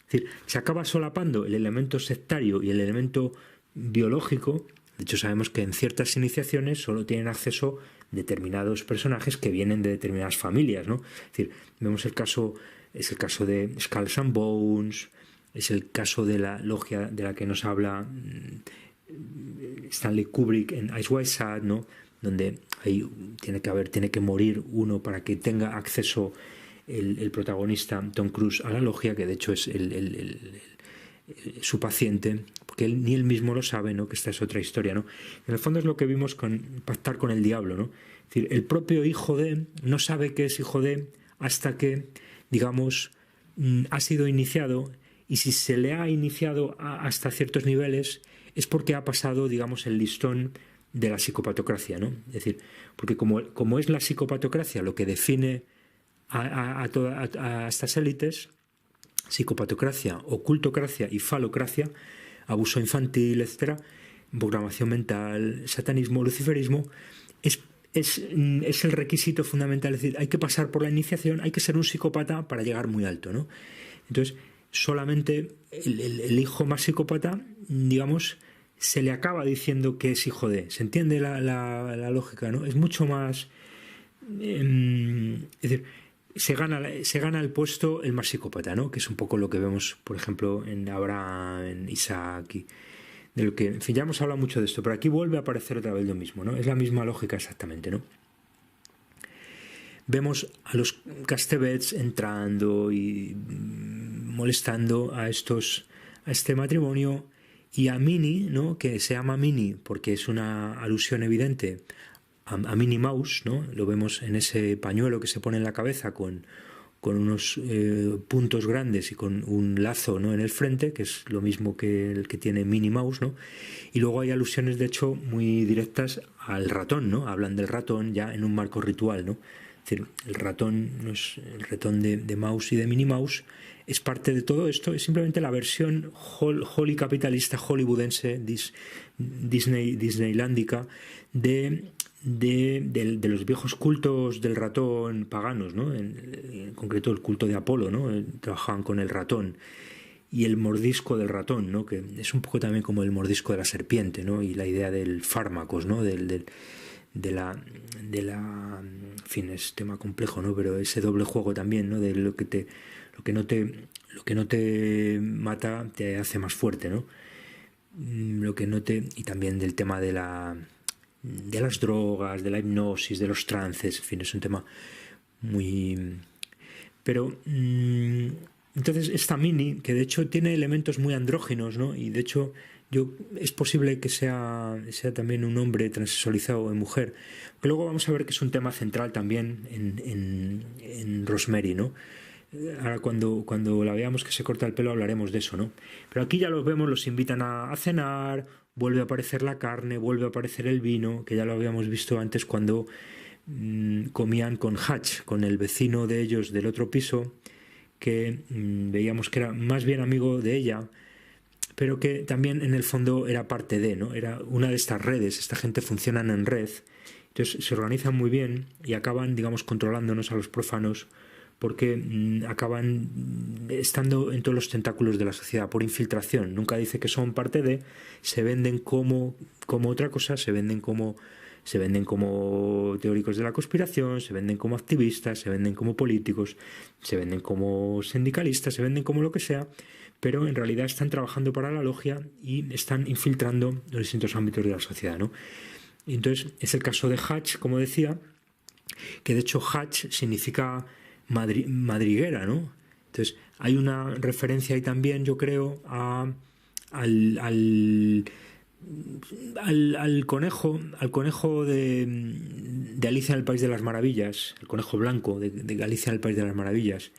decir, se acaba solapando el elemento sectario y el elemento biológico? De hecho, sabemos que en ciertas iniciaciones solo tienen acceso determinados personajes que vienen de determinadas familias, ¿no? Es decir, vemos es el caso de Skulls and Bones, es el caso de la logia de la que nos habla Stanley Kubrick en Eyes Wide Shut, ¿no? Donde ahí tiene que morir uno para que tenga acceso el protagonista Tom Cruise a la logia, que de hecho es su paciente, porque ni él mismo lo sabe, ¿no? Que esta es otra historia, ¿no? En el fondo es lo que vimos con Pactar con el Diablo, ¿no? Es decir, el propio hijo de no sabe que es hijo de hasta que, digamos, ha sido iniciado, y si se le ha iniciado hasta ciertos niveles es porque ha pasado, digamos, el listón de la psicopatocracia, ¿no? Es decir, porque como es la psicopatocracia lo que define a estas élites, psicopatocracia, ocultocracia y falocracia, abuso infantil, etcétera, programación mental, satanismo, luciferismo, es el requisito fundamental. Es decir, hay que pasar por la iniciación, hay que ser un psicópata para llegar muy alto, ¿no? Entonces, solamente el hijo más psicópata, digamos, se le acaba diciendo que es hijo de. ¿Se entiende la lógica, no? Es mucho más... es decir, se gana el puesto el más psicópata, ¿no? Que es un poco lo que vemos, por ejemplo, en Abraham, en Isaac, y de lo que, en fin, ya hemos hablado mucho de esto, pero aquí vuelve a aparecer otra vez lo mismo, ¿no? Es la misma lógica exactamente, ¿no? Vemos a los Castebets entrando y molestando a este matrimonio, y a Minnie, ¿no? Que se llama Minnie porque es una alusión evidente a Minnie Mouse, ¿no? Lo vemos en ese pañuelo que se pone en la cabeza con unos puntos grandes y con un lazo, ¿no? En el frente, que es lo mismo que el que tiene Minnie Mouse, ¿no? Y luego hay alusiones, de hecho, muy directas al ratón, ¿no? Hablan del ratón ya en un marco ritual, ¿no? Es decir, el ratón, no es el ratón de Mouse y de Minnie Mouse, es parte de todo esto, es simplemente la versión holly capitalista, hollywoodense, disneylándica de los viejos cultos del ratón paganos, ¿no? En concreto el culto de Apolo, ¿no? Trabajaban con el ratón y el mordisco del ratón, ¿no? Que es un poco también como el mordisco de la serpiente, ¿no? Y la idea del fármacos, ¿no? de la en fin, es tema complejo, ¿no? Pero ese doble juego también, ¿no? De lo que no te mata te hace más fuerte, ¿no? Y también del tema de las drogas, de la hipnosis, de los trances, en fin, es un tema muy... Pero entonces esta Minnie, que de hecho tiene elementos muy andróginos, ¿no? Y de hecho es posible que sea también un hombre transexualizado en mujer, pero luego vamos a ver que es un tema central también en Rosemary, ¿no? Ahora cuando la veamos que se corta el pelo hablaremos de eso, ¿no? Pero aquí ya los vemos, los invitan a cenar, vuelve a aparecer la carne, vuelve a aparecer el vino, que ya lo habíamos visto antes cuando comían con Hutch, con el vecino de ellos del otro piso, que veíamos que era más bien amigo de ella, pero que también en el fondo era parte de, ¿no? Era una de estas redes, esta gente funciona en red, entonces se organizan muy bien y acaban, digamos, controlándonos a los profanos, porque acaban estando en todos los tentáculos de la sociedad por infiltración. Nunca dice que son parte de, se venden como otra cosa, se venden como teóricos de la conspiración, se venden como activistas, se venden como políticos, se venden como sindicalistas, se venden como lo que sea, pero en realidad están trabajando para la logia y están infiltrando los distintos ámbitos de la sociedad, ¿no? Y entonces es el caso de Hutch, como decía, que de hecho Hutch significa madriguera, ¿no? Entonces hay una referencia ahí también, yo creo, al conejo de Alicia en el País de las Maravillas, el conejo blanco de Alicia en el País de las Maravillas,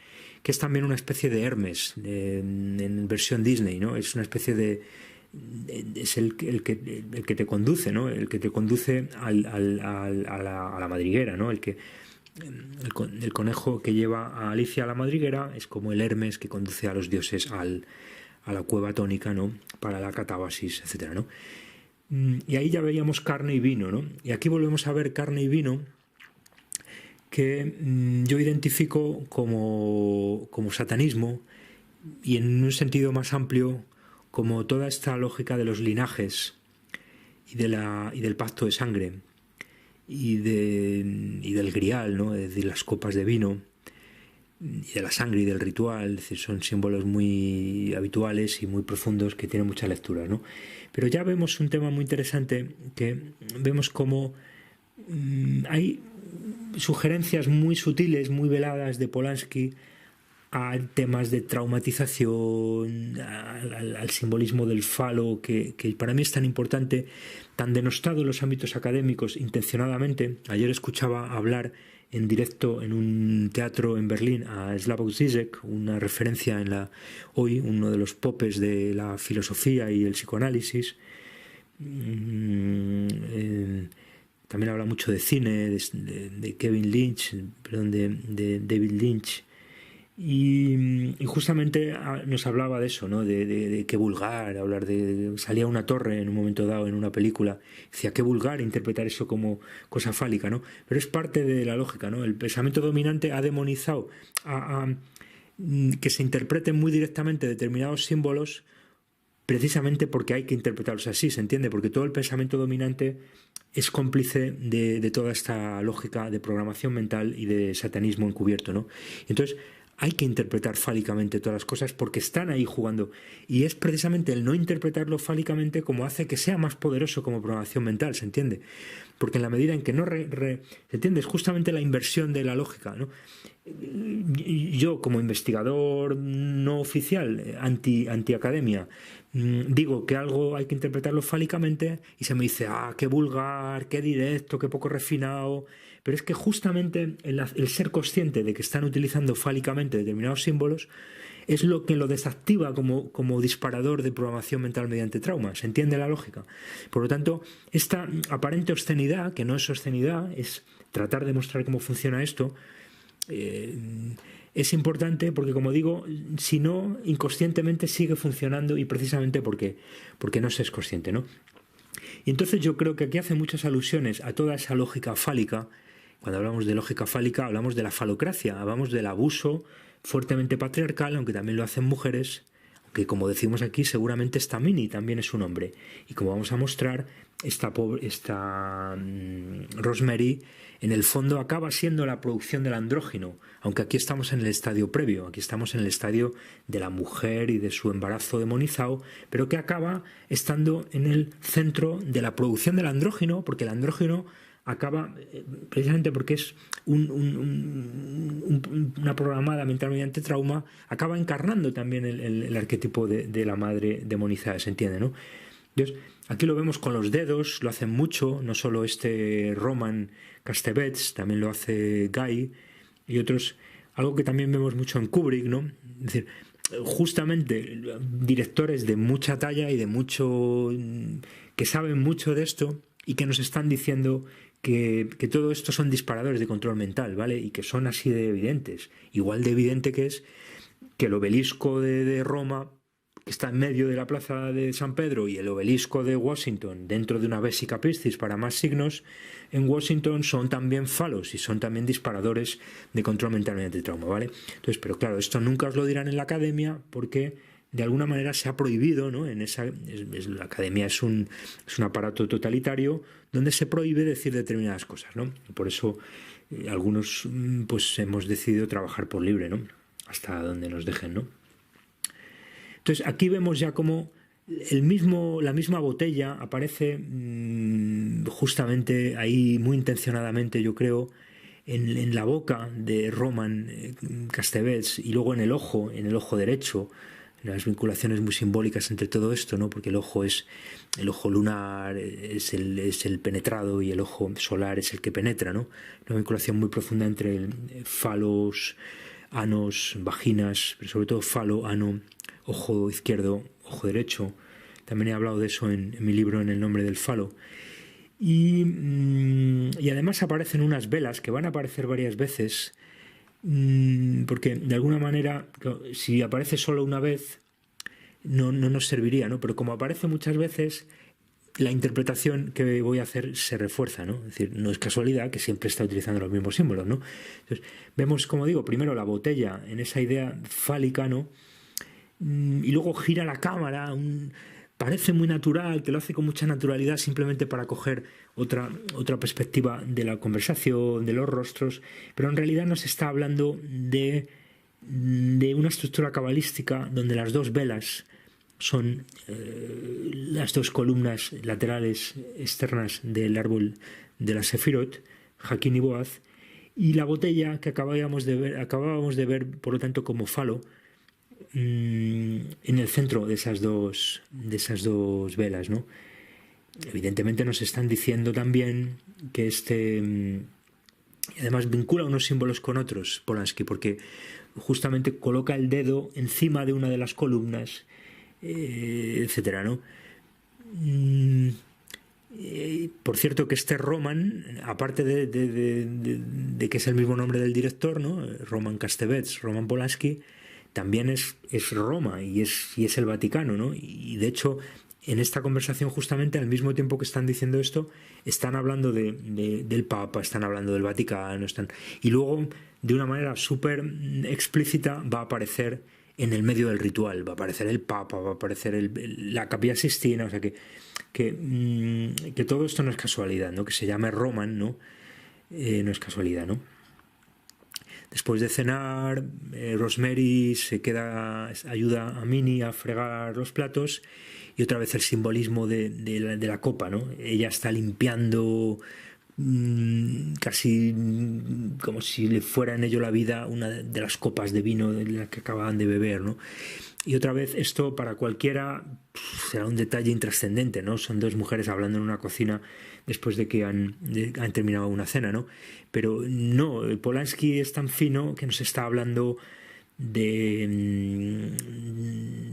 que es también una especie de Hermes en versión Disney, ¿no? Es una especie es el que te conduce, ¿no? El que te conduce a la madriguera, ¿no? El conejo que lleva a Alicia a la madriguera es como el Hermes que conduce a los dioses a la cueva tónica, ¿no? Para la catábasis, etcétera, ¿no? Y ahí ya veíamos carne y vino, ¿no? Y aquí volvemos a ver carne y vino que yo identifico como satanismo, y en un sentido más amplio como toda esta lógica de los linajes y del pacto de sangre y del grial, ¿no? De las copas de vino y de la sangre y del ritual. Es decir, son símbolos muy habituales y muy profundos que tienen mucha lectura, ¿no? Pero ya vemos un tema muy interesante, que vemos como hay sugerencias muy sutiles, muy veladas de Polanski a temas de traumatización, al simbolismo del falo, que para mí es tan importante, tan denostado en los ámbitos académicos intencionadamente. Ayer escuchaba hablar en directo en un teatro en Berlín a Slavoj Žižek, una referencia hoy uno de los popes de la filosofía y el psicoanálisis. También habla mucho de cine, de Kevin Lynch, perdón, de David Lynch. Y justamente nos hablaba de eso, ¿no? De qué vulgar hablar salía una torre en un momento dado en una película, decía qué vulgar interpretar eso como cosa fálica, ¿no? Pero es parte de la lógica, ¿no? El pensamiento dominante ha demonizado que se interpreten muy directamente determinados símbolos, precisamente porque hay que interpretarlos así, ¿se entiende? Porque todo el pensamiento dominante es cómplice de toda esta lógica de programación mental y de satanismo encubierto, ¿no? Entonces hay que interpretar fálicamente todas las cosas porque están ahí jugando, y es precisamente el no interpretarlo fálicamente como hace que sea más poderoso como programación mental, ¿se entiende? Porque en la medida en que no ¿se entiende? Es justamente la inversión de la lógica, ¿no? Yo como investigador no oficial, anti-academia, digo que algo hay que interpretarlo fálicamente y se me dice, qué vulgar, qué directo, qué poco refinado. Pero es que justamente el ser consciente de que están utilizando fálicamente determinados símbolos es lo que lo desactiva como disparador de programación mental mediante trauma. ¿Se entiende la lógica? Por lo tanto, esta aparente obscenidad, que no es obscenidad, es tratar de mostrar cómo funciona esto, es importante porque, como digo, si no, inconscientemente sigue funcionando, y precisamente porque no se es consciente, ¿no? Y entonces yo creo que aquí hace muchas alusiones a toda esa lógica fálica. Cuando hablamos de lógica fálica hablamos de la falocracia, hablamos del abuso fuertemente patriarcal, aunque también lo hacen mujeres, aunque como decimos aquí seguramente Stamini también es un hombre. Y como vamos a mostrar, esta Rosemary en el fondo acaba siendo la producción del andrógino, aunque aquí estamos en el estadio previo, aquí estamos en el estadio de la mujer y de su embarazo demonizado, pero que acaba estando en el centro de la producción del andrógino, porque el andrógino acaba, precisamente porque es una programada mental mediante trauma, acaba encarnando también el arquetipo de la madre demonizada, ¿se entiende, no? Entonces, aquí lo vemos con los dedos, lo hacen mucho, no solo Roman Castevetz, también lo hace Guy y otros, algo que también vemos mucho en Kubrick, ¿no? Es decir, justamente directores de mucha talla y de mucho, que saben mucho de esto y que nos están diciendo que todo esto son disparadores de control mental, ¿vale? Y que son así de evidentes. Igual de evidente que es que el obelisco de Roma, que está en medio de la plaza de San Pedro, y el obelisco de Washington dentro de una Vesica Piscis para más signos, en Washington son también falos y son también disparadores de control mental mediante trauma, ¿vale? Entonces, pero claro, esto nunca os lo dirán en la academia porque de alguna manera se ha prohibido, ¿no? La academia es un aparato totalitario donde se prohíbe decir determinadas cosas, ¿no? Y por eso algunos pues hemos decidido trabajar por libre, ¿no? Hasta donde nos dejen, ¿no? Entonces aquí vemos ya cómo la misma botella aparece justamente ahí, muy intencionadamente, yo creo, en la boca de Roman Castevetz, y luego en el ojo derecho. Las vinculaciones muy simbólicas entre todo esto, ¿no? Porque el ojo lunar es el penetrado y el ojo solar es el que penetra, ¿no? Una vinculación muy profunda entre falos, anos, vaginas, pero sobre todo falo, ano, ojo izquierdo, ojo derecho. También he hablado de eso en mi libro En el nombre del falo. Y además aparecen unas velas que van a aparecer varias veces, porque de alguna manera, si aparece solo una vez, no nos serviría, ¿no? Pero como aparece muchas veces, la interpretación que voy a hacer se refuerza, ¿no? Es decir, no es casualidad que siempre está utilizando los mismos símbolos, ¿no? Entonces, vemos, como digo, primero la botella en esa idea fálica, ¿no? Y luego gira la cámara, parece muy natural, que lo hace con mucha naturalidad simplemente para coger otra perspectiva de la conversación, de los rostros, pero en realidad nos está hablando de una estructura cabalística donde las dos velas son las dos columnas laterales externas del árbol de la Sefirot, Jaquín y Boaz, y la botella que acabábamos de ver, por lo tanto, como falo, en el centro de esas dos velas, ¿no? Evidentemente nos están diciendo también que además vincula unos símbolos con otros, Polanski, porque justamente coloca el dedo encima de una de las columnas, etcétera, ¿no? Por cierto, que Roman, aparte de que es el mismo nombre del director, ¿no? Roman Castevetz, Roman Polanski, también es Roma y es el Vaticano, ¿no? Y de hecho, en esta conversación, justamente al mismo tiempo que están diciendo esto, están hablando del Papa, están hablando del Vaticano, y luego, de una manera súper explícita, va a aparecer en el medio del ritual, va a aparecer el Papa, va a aparecer la Capilla Sistina, o sea que todo esto no es casualidad, ¿no? Que se llame Roman, ¿no? No es casualidad, ¿no? Después de cenar, Rosemary ayuda a Minnie a fregar los platos, y otra vez el simbolismo de la copa, ¿no? Ella está limpiando casi como si le fuera en ello la vida una de las copas de vino de la que acababan de beber, ¿no? Y otra vez, esto para cualquiera será un detalle intrascendente, ¿no? Son dos mujeres hablando en una cocina después de que han terminado una cena, ¿no? Pero no, Polanski es tan fino que nos está hablando de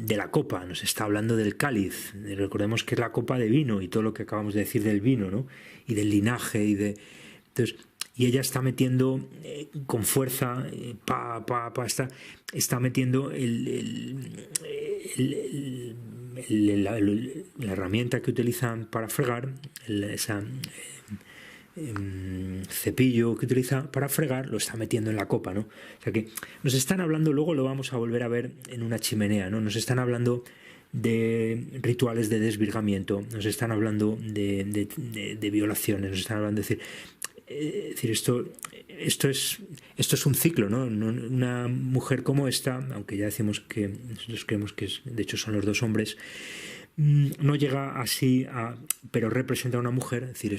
la copa, nos está hablando del cáliz. Recordemos que es la copa de vino y todo lo que acabamos de decir del vino, ¿no? Y del linaje entonces, y ella está metiendo con fuerza, está metiendo la herramienta que utilizan para fregar, cepillo que utiliza para fregar, lo está metiendo en la copa, ¿no? O sea que nos están hablando, luego lo vamos a volver a ver en una chimenea, ¿no? Nos están hablando de rituales de desvirgamiento, nos están hablando de violaciones, nos están hablando de decir esto es un ciclo, ¿no? Una mujer como esta, aunque ya decimos que nosotros creemos que de hecho son los dos hombres, no llega así pero representa a una mujer, es decir,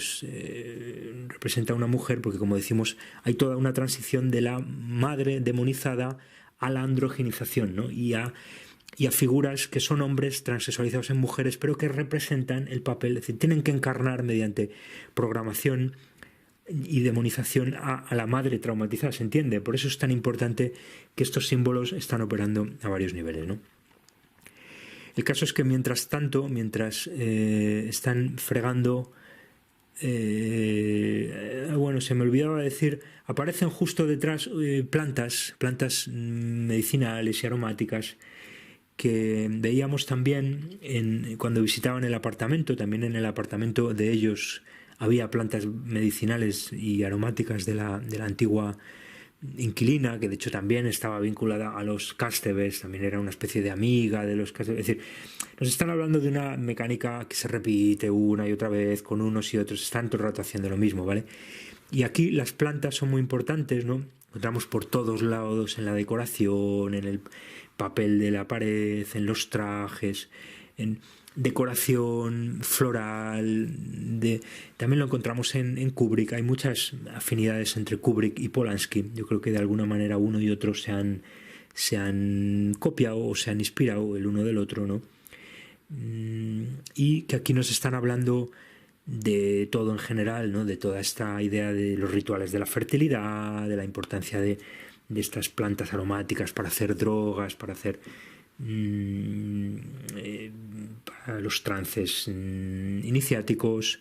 representa a una mujer porque, como decimos, hay toda una transición de la madre demonizada a la androgenización, ¿no? Y a figuras que son hombres transexualizados en mujeres, pero que representan el papel, es decir, tienen que encarnar mediante programación y demonización a la madre traumatizada, ¿se entiende? Por eso es tan importante que estos símbolos están operando a varios niveles, ¿no? El caso es que mientras están fregando, bueno, se me olvidaba decir, aparecen justo detrás plantas medicinales y aromáticas que veíamos también cuando visitaban el apartamento. También en el apartamento de ellos había plantas medicinales y aromáticas de la antigua inquilina, que de hecho también estaba vinculada a los Casteves, también era una especie de amiga de los Casteves. Es decir, nos están hablando de una mecánica que se repite una y otra vez con unos y otros, están todo el rato haciendo lo mismo, ¿vale? Y aquí las plantas son muy importantes, ¿no? Encontramos por todos lados, en la decoración, en el papel de la pared, en los trajes, en decoración floral, también lo encontramos en Kubrick. Hay muchas afinidades entre Kubrick y Polanski. Yo creo que de alguna manera uno y otro se han copiado o se han inspirado el uno del otro, ¿no? Y que aquí nos están hablando de todo en general, ¿no? De toda esta idea de los rituales de la fertilidad, de la importancia de estas plantas aromáticas para hacer drogas, para hacer mm, eh, para los trances iniciáticos,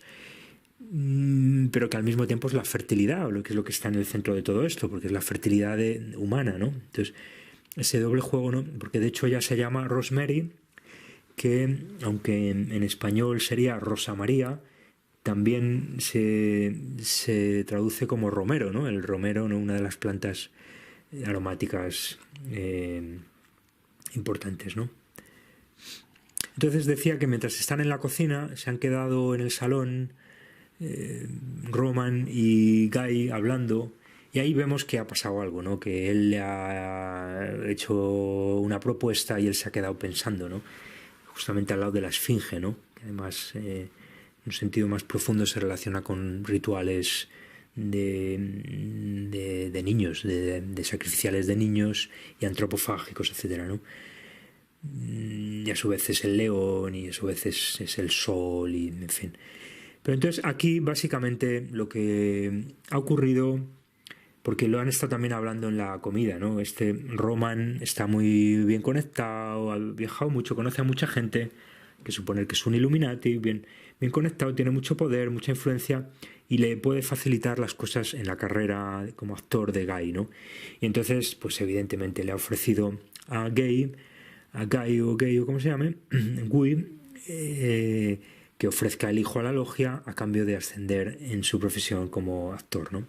pero que al mismo tiempo es la fertilidad, lo que es lo que está en el centro de todo esto, porque es la fertilidad humana, ¿no? Entonces, ese doble juego, ¿no? Porque de hecho ya se llama Rosemary, que aunque en español sería Rosa María, también se traduce como romero, ¿no? El romero, ¿no? Una de las plantas aromáticas importantes, ¿no? Entonces decía que mientras están en la cocina, se han quedado en el salón Roman y Guy hablando, y ahí vemos que ha pasado algo, ¿no? Que él le ha hecho una propuesta y él se ha quedado pensando, ¿no? Justamente al lado de la esfinge, ¿no? Que además, en un sentido más profundo, se relaciona con rituales de niños, de sacrificiales de niños y antropofágicos, etcétera, ¿no? Y a su vez es el león y a su vez es el sol y en fin. Pero entonces aquí básicamente lo que ha ocurrido, porque lo han estado también hablando en la comida, ¿no? Este Roman está muy bien conectado, ha viajado mucho, conoce a mucha gente, que suponer que es un Illuminati, bien conectado, tiene mucho poder, mucha influencia y le puede facilitar las cosas en la carrera como actor de Guy, ¿no? Y entonces, pues evidentemente le ha ofrecido a Guy o como se llame, Guy, que ofrezca el hijo a la logia a cambio de ascender en su profesión como actor, ¿no?